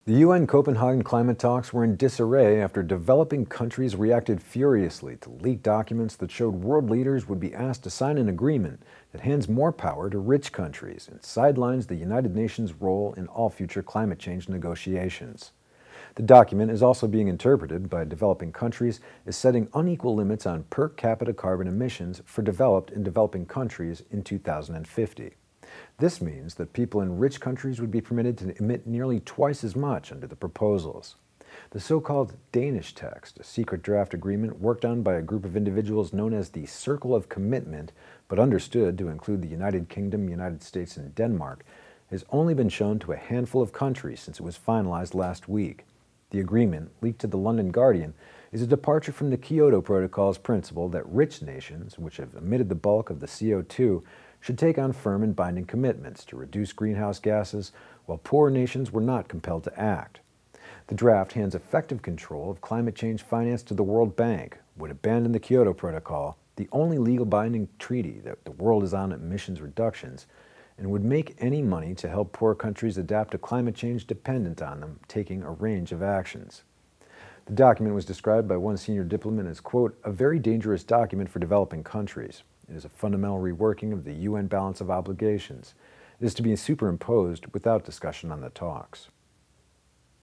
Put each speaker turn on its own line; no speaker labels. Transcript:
The UN Copenhagen climate talks were in disarray after developing countries reacted furiously to leaked documents that showed world leaders would be asked to sign an agreement that hands more power to rich countries and sidelines the United Nations' role in all future climate change negotiations. The document is also being interpreted by developing countries as setting unequal limits on per capita carbon emissions for developed and developing countries in 2050. This means that people in rich countries would be permitted to emit nearly twice as much under the proposals. The so-called Danish text, a secret draft agreement worked on by a group of individuals known as the Circle of Commitment, but understood to include the United Kingdom, United States, and Denmark, has only been shown to a handful of countries since it was finalized last week. The agreement, leaked to the London Guardian, is a departure from the Kyoto Protocol's principle that rich nations, which have emitted the bulk of the CO2, should take on firm and binding commitments to reduce greenhouse gases, while poor nations were not compelled to act. The draft hands effective control of climate change finance to the World Bank, would abandon the Kyoto Protocol, the only legal binding treaty that the world is on emissions reductions, and would make any money to help poor countries adapt to climate change dependent on them taking a range of actions. The document was described by one senior diplomat as, quote, "a very dangerous document for developing countries. It is a fundamental reworking of the UN balance of obligations. It is to be superimposed without discussion on the talks."